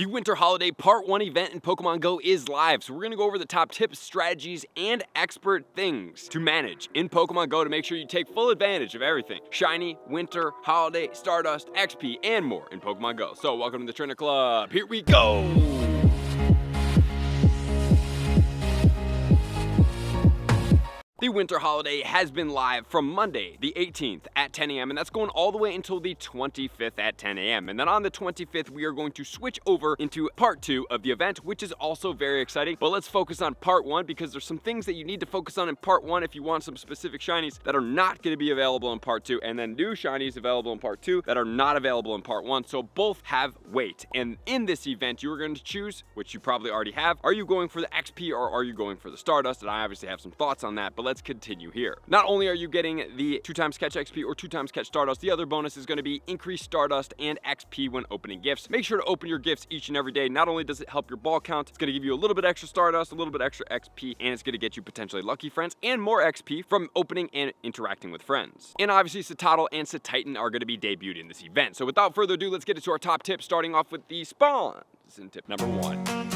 The Winter Holiday Part 1 event in Pokemon Go is live, so we're going to go over the top tips, strategies, and expert things to manage in Pokemon Go to make sure you take full advantage of everything. Shiny, Winter, Holiday, Stardust, XP, and more in Pokemon Go. So welcome to the Trainer Club. Here we go! The Winter Holiday has been live from Monday, the 18th at 10 a.m. and that's going all the way until the 25th at 10 a.m. And then on the 25th, we are going to switch over into part 2 of the event, which is also very exciting. But let's focus on part 1 because there's some things that you need to focus on in part 1 if you want some specific shinies that are not going to be available in part 2, and then new shinies available in part 2 that are not available in part 1. So both have weight. And in this event, you are going to choose, which you probably already have, are you going for the XP or are you going for the Stardust? And I obviously have some thoughts on that, but let's continue here. Not only are you getting the 2x catch XP or 2x catch Stardust, the other bonus is going to be increased Stardust and XP when opening gifts. Make sure to open your gifts each and every day. Not only does it help your ball count, it's going to give you a little bit extra Stardust, a little bit extra XP, and it's going to get you potentially lucky friends and more XP from opening and interacting with friends. And obviously, Citadel and Cititan are going to be debuted in this event. So without further ado, let's get into our top tips, starting off with the spawns. And tip number 1.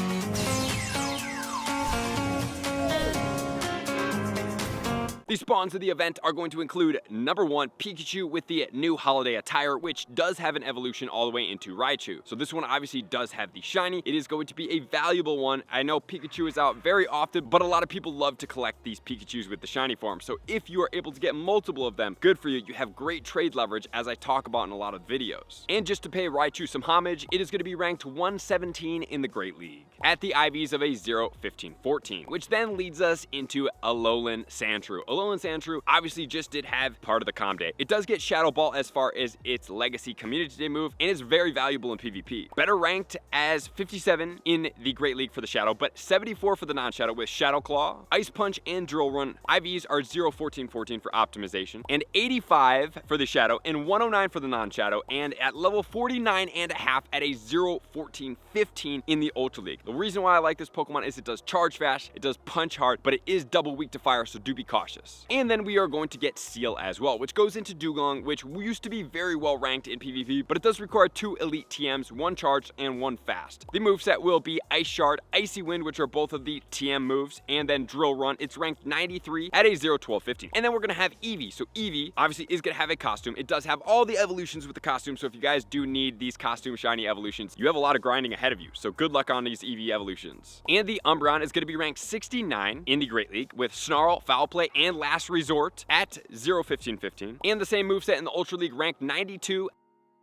The spawns of the event are going to include number 1, Pikachu with the new holiday attire, which does have an evolution all the way into Raichu. So this one obviously does have the shiny. It is going to be a valuable one. I know Pikachu is out very often, but a lot of people love to collect these Pikachus with the shiny form. So if you are able to get multiple of them, good for you. You have great trade leverage, as I talk about in a lot of videos. And just to pay Raichu some homage, it is going to be ranked 117 in the Great League at the IVs of a 0, 15, 14, which then leads us into Alolan Sandshrew. Alolan Sandshrew obviously just did have part of the Calm Day. It does get Shadow Ball as far as its Legacy Community Day move, and is very valuable in PvP. Better ranked as 57 in the Great League for the Shadow, but 74 for the non-Shadow with Shadow Claw, Ice Punch, and Drill Run. IVs are 0, 14, 14 for optimization, and 85 for the Shadow, and 109 for the non-Shadow, and at level 49.5 at a 0, 14, 15 in the Ultra League. The reason why I like this Pokemon is it does charge fast, it does punch hard, but it is double weak to fire, so do be cautious. And then we are going to get Seal as well, which goes into Dugong, which used to be very well ranked in PvP, but it does require 2 elite TMs, 1 charged and 1 fast. The moveset will be Ice Shard, Icy Wind, which are both of the TM moves, and then Drill Run. It's ranked 93 at a 0, 12, 15. And then we're going to have Eevee. So Eevee obviously is going to have a costume. It does have all the evolutions with the costume, so if you guys do need these costume shiny evolutions, you have a lot of grinding ahead of you. So good luck on these Eevee evolutions. And the Umbreon is going to be ranked 69 in the Great League with Snarl, Foul Play, and Last Resort at 0, 15, 15. And the same moveset in the Ultra League, ranked 92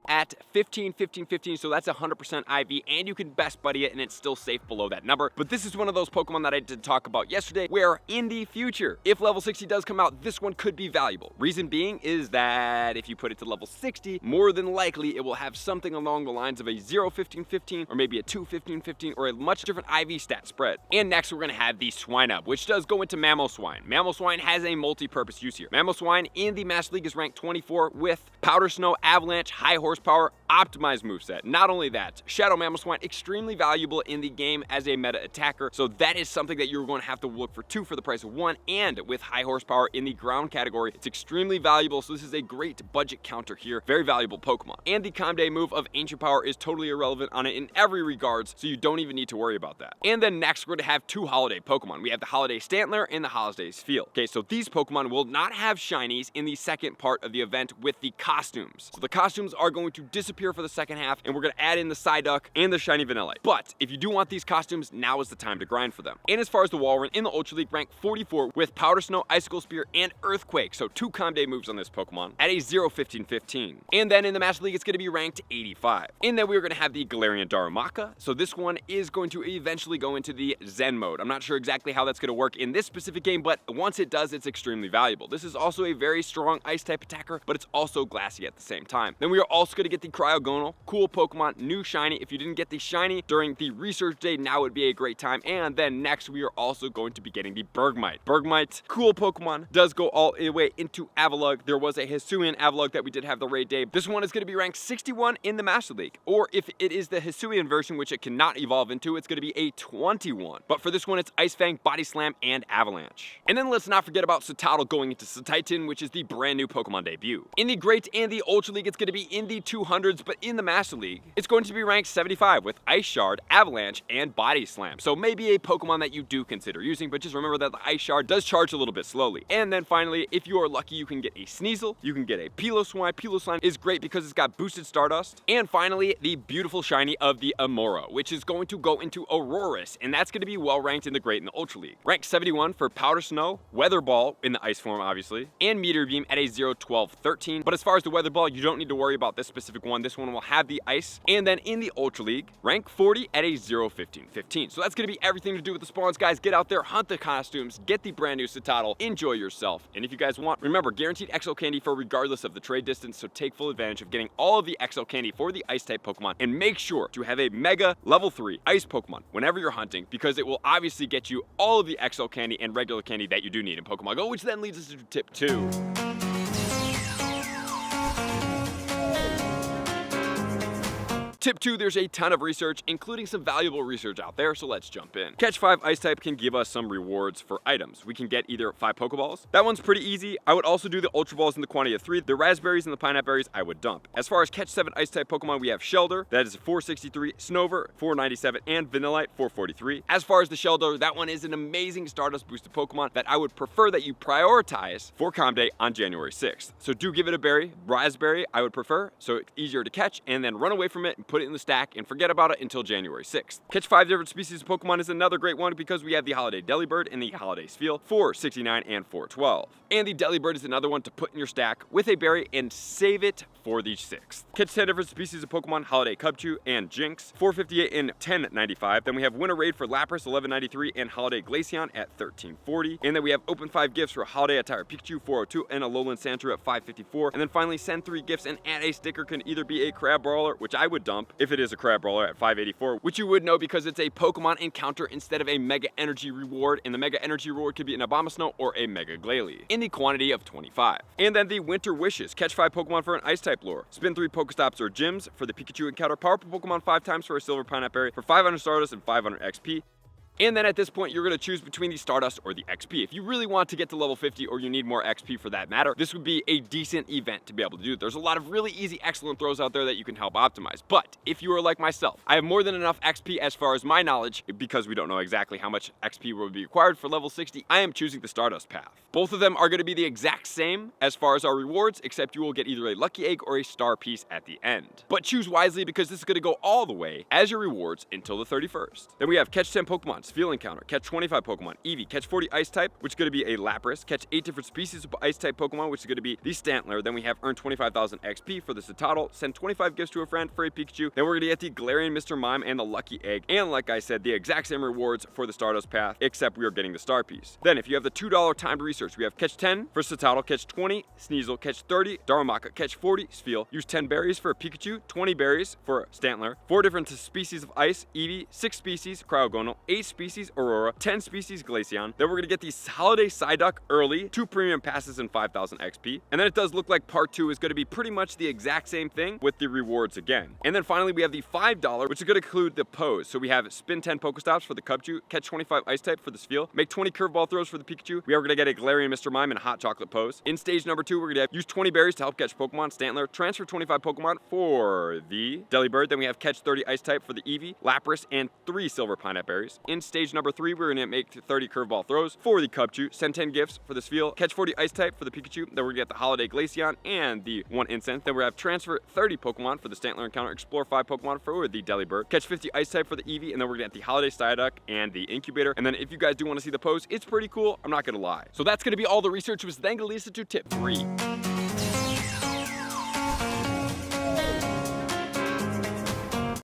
at 15, 15, 15, so that's 100% IV, and you can best buddy it and it's still safe below that number. But this is one of those Pokemon that I did talk about yesterday where in the future, if level 60 does come out, this one could be valuable. Reason being is that if you put it to level 60, more than likely it will have something along the lines of a 0, 15, 15, or maybe a 2, 15, 15, or a much different IV stat spread. And next we're going to have the Swinub, which does go into Mamoswine. Mamoswine has a multi-purpose use here. Mamoswine in the Master League is ranked 24 with Powder Snow, Avalanche, High Horsepower, optimized moveset. Not only that, Shadow Mamoswine, extremely valuable in the game as a meta attacker, so that is something that you're going to have to look for 2 for the price of 1, and with High Horsepower in the ground category, it's extremely valuable, so this is a great budget counter here. Very valuable Pokemon. And the Calm Day move of Ancient Power is totally irrelevant on it in every regards, so you don't even need to worry about that. And then next, we're going to have 2 holiday Pokemon. We have the Holiday Stantler and the Holiday Spheal. Okay, so these Pokemon will not have shinies in the second part of the event with the costumes. So the costumes are going to disappear for the second half, and we're going to add in the Psyduck and the Shiny Vanillite. But if you do want these costumes, now is the time to grind for them. And as far as the Walrein in the Ultra League, ranked 44 with Powder Snow, Icicle Spear, and Earthquake. So 2 Calm Day moves on this Pokemon at a 0, 15, 15. And then in the Master League, it's going to be ranked 85. And then we're going to have the Galarian Darumaka. So this one is going to eventually go into the Zen mode. I'm not sure exactly how that's going to work in this specific game, but once it does, it's extremely valuable. This is also a very strong Ice type attacker, but it's also glassy at the same time. Then we are also going to get the Cryogonal, cool Pokemon, new shiny. If you didn't get the shiny during the research day, now would be a great time. And then next, we are also going to be getting the Bergmite. Bergmite, cool Pokemon, does go all the way into Avalugg. There was a Hisuian Avalugg that we did have the raid day. This one is going to be ranked 61 in the Master League. Or if it is the Hisuian version, which it cannot evolve into, it's going to be a 21. But for this one, it's Ice Fang, Body Slam, and Avalanche. And then let's not forget about Citadel going into Cititan, which is the brand new Pokemon debut. In the Great and the Ultra League, it's going to be in the 200s Delibirds, but in the Master League, it's going to be ranked 75 with Ice Shard, Avalanche, and Body Slam. So maybe a Pokemon that you do consider using, but just remember that the Ice Shard does charge a little bit slowly. And then finally, if you are lucky, you can get a Sneasel, you can get a Piloswine. Piloswine is great because it's got boosted Stardust. And finally, the beautiful shiny of the Amora, which is going to go into Aurorus, and that's going to be well ranked in the Great and the Ultra League. Ranked 71 for Powder Snow, Weather Ball in the ice form obviously, and Meteor Beam at a 0, 12, 13. But as far as the Weather Ball, you don't need to worry about this specific one. This one will have the ice. And then in the Ultra League, rank 40 at a 0, 15, 15. So that's going to be everything to do with the spawns, guys. Get out there, hunt the costumes, get the brand new Citadel, enjoy yourself. And if you guys want, remember, guaranteed XL candy for regardless of the trade distance, so take full advantage of getting all of the XL candy for the ice type Pokemon, and make sure to have a Mega level 3 ice Pokemon whenever you're hunting, because it will obviously get you all of the XL candy and regular candy that you do need in Pokemon Go, which then leads us to tip 2. Tip 2, there's a ton of research, including some valuable research out there, so let's jump in. Catch 5 ice type can give us some rewards for items. We can get either 5 Pokeballs. That one's pretty easy. I would also do the Ultra Balls in the quantity of 3. The Raspberries and the Pineapple Berries I would dump. As far as catch 7 ice type Pokemon, we have Shelder, that is 463, Snover, 497, and Vanillite, 443. As far as the Shelder, that one is an amazing Stardust boosted Pokemon that I would prefer that you prioritize for Calm Day on January 6th. So do give it a berry. Raspberry I would prefer, so it's easier to catch, and then run away from it and put it in the stack and forget about it until January 6th. Catch 5 different species of Pokemon is another great one because we have the Holiday Delibird and the Holiday Spheal, 469 and 412. And the Delibird is another one to put in your stack with a berry and save it for the 6th. Catch 10 different species of Pokemon, Holiday Cubchoo and Jinx, 458 and 1095. Then we have Winter Raid for Lapras, 1193, and Holiday Glaceon at 1340. And then we have Open 5 gifts for Holiday Attire Pikachu, 402, and Alolan Sandshrew at 554. And then finally, send 3 gifts and add a sticker. Can either be a Crab Brawler, which I would dump if it is a Crab Brawler, at 584, which you would know because it's a Pokemon encounter instead of a Mega Energy reward, and the Mega Energy reward could be an Abomasnow or a Mega Glalie in the quantity of 25. And then the Winter Wishes, catch 5 Pokemon for an ice type lure, spin 3 Pokestops or gyms for the Pikachu encounter, power up Pokemon 5 times for a Silver Pineapple Berry for 500 Stardust and 500 XP. And then at this point, you're going to choose between the Stardust or the XP. If you really want to get to level 50 or you need more XP for that matter, this would be a decent event to be able to do. There's a lot of really easy, excellent throws out there that you can help optimize. But if you are like myself, I have more than enough XP as far as my knowledge, because we don't know exactly how much XP will be required for level 60, I am choosing the Stardust path. Both of them are going to be the exact same as far as our rewards, except you will get either a Lucky Egg or a Star Piece at the end. But choose wisely because this is going to go all the way as your rewards until the 31st. Then we have catch 10 Pokemon, Spheal Encounter, catch 25 Pokemon, Eevee, catch 40 Ice type, which is going to be a Lapras, catch 8 different species of Ice type Pokemon, which is going to be the Stantler. Then we have earn 25,000 XP for the Citadel, send 25 gifts to a friend for a Pikachu. Then we're going to get the Galarian Mr. Mime and the Lucky Egg. And like I said, the exact same rewards for the Stardust path, except we are getting the Star Piece. Then if you have the $2 timed research, we have catch 10 for Citadel, catch 20 Sneasel, catch 30 Darumaka, catch 40 Spheal, use 10 berries for a Pikachu, 20 berries for Stantler, 4 different species of Ice, Eevee, 6 species Cryogonal, 8 species Aurora, 10 species Glaceon. Then we're going to get the Holiday Psyduck early, 2 premium passes and 5,000 XP. And then it does look like part 2 is going to be pretty much the exact same thing with the rewards again. And then finally we have the $5, which is going to include the pose. So we have spin 10 Pokestops for the Cubchoo, catch 25 Ice type for the Spheal, make 20 curveball throws for the Pikachu. We are going to get a Galarian Mr. Mime and a Hot Chocolate pose. In stage number 2, we're going to use 20 berries to help catch Pokemon, Stantler, transfer 25 Pokemon for the Delibird. Then we have catch 30 Ice type for the Eevee, Lapras, and 3 Silver Pineapple Berries. In stage number 3, we're going to make 30 curveball throws for the Cubchoo, send 10 gifts for the Spheal, catch 40 Ice type for the Pikachu. Then we're going to get the Holiday Glaceon and the 1 Incense. Then we have transfer 30 Pokemon for the Stantler encounter, explore 5 Pokemon for the Delibird, catch 50 Ice type for the Eevee, and then we're going to get the Holiday Psyduck and the Incubator. And then if you guys do want to see the pose, it's pretty cool, I'm not going to lie. So that's going to be all the research, which then leads us to tip 3.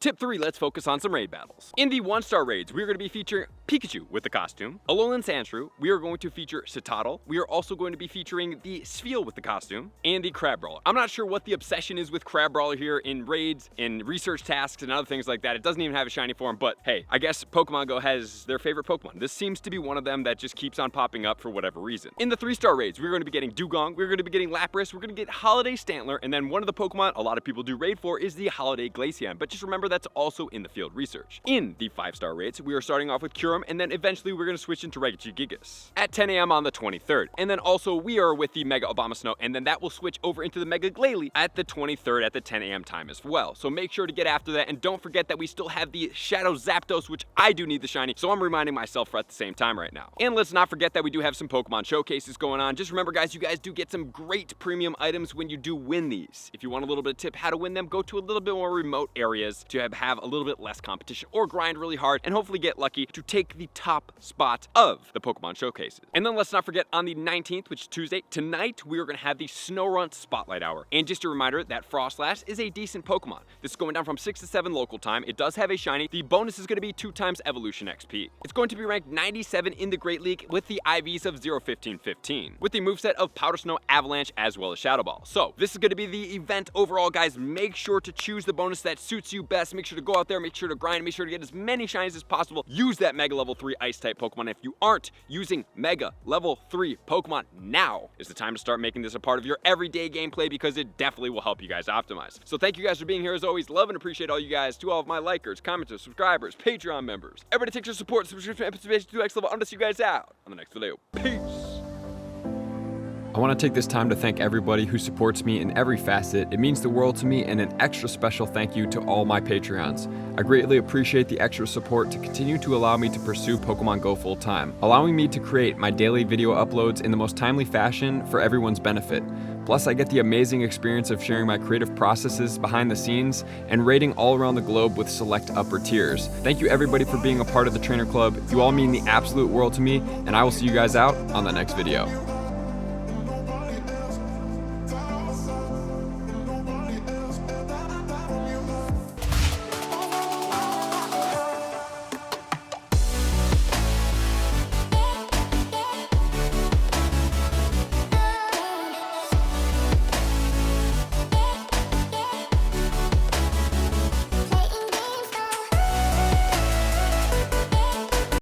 Tip 3, let's focus on some raid battles. In the 1-star raids, we're going to be featuring Pikachu with the costume, Alolan Sandshrew, we are going to feature Citadel, we are also going to be featuring the Spheal with the costume, and the Crab Brawler. I'm not sure what the obsession is with Crab Brawler here in raids, in research tasks, and other things like that. It doesn't even have a shiny form, but hey, I guess Pokemon Go has their favorite Pokemon. This seems to be one of them that just keeps on popping up for whatever reason. In the 3-star raids, we're going to be getting Dugong, we're going to be getting Lapras, we're going to get Holiday Stantler, and then one of the Pokemon a lot of people do raid for is the Holiday Glaceon, but just remember that's also in the field research. In the 5-star raids, we are starting off with Kyurem form, and then eventually we're going to switch into Regigigas at 10 a.m. on the 23rd. And then also we are with the Mega Abomasnow, and then that will switch over into the Mega Glalie at the 23rd at the 10 a.m. time as well. So make sure to get after that, and don't forget that we still have the Shadow Zapdos, which I do need the shiny, so I'm reminding myself at the same time right now. And let's not forget that we do have some Pokemon showcases going on. Just remember, guys, you guys do get some great premium items when you do win these. If you want a little bit of tip how to win them, go to a little bit more remote areas to have a little bit less competition, or grind really hard and hopefully get lucky to take the top spot of the Pokemon showcases. And then let's not forget, on the 19th, which is Tuesday, tonight we are going to have the Snorunt Spotlight Hour. And just a reminder that Frostlass is a decent Pokemon. This is going down from 6 to 7 local time. It does have a shiny. The bonus is going to be 2 times evolution XP. It's going to be ranked 97 in the Great League with the IVs of 0, 15, 15, with the moveset of Powder Snow, Avalanche, as well as Shadow Ball. So this is going to be the event overall, guys. Make sure to choose the bonus that suits you best. Make sure to go out there, make sure to grind, make sure to get as many shinies as possible. Use that Mega Level 3 Ice-type Pokemon. If you aren't using Mega Level 3 Pokemon, now is the time to start making this a part of your everyday gameplay, because it definitely will help you guys optimize. So thank you guys for being here as always. Love and appreciate all you guys. To all of my likers, commenters, subscribers, Patreon members. Everybody takes your support, subscription, and participation to the next level. I'm gonna see you guys out on the next video. Peace. I want to take this time to thank everybody who supports me in every facet. It means the world to me, and an extra special thank you to all my Patreons. I greatly appreciate the extra support to continue to allow me to pursue Pokemon Go full time, allowing me to create my daily video uploads in the most timely fashion for everyone's benefit. Plus, I get the amazing experience of sharing my creative processes behind the scenes and rating all around the globe with select upper tiers. Thank you everybody for being a part of the Trainer Club. You all mean the absolute world to me, and I will see you guys out on the next video.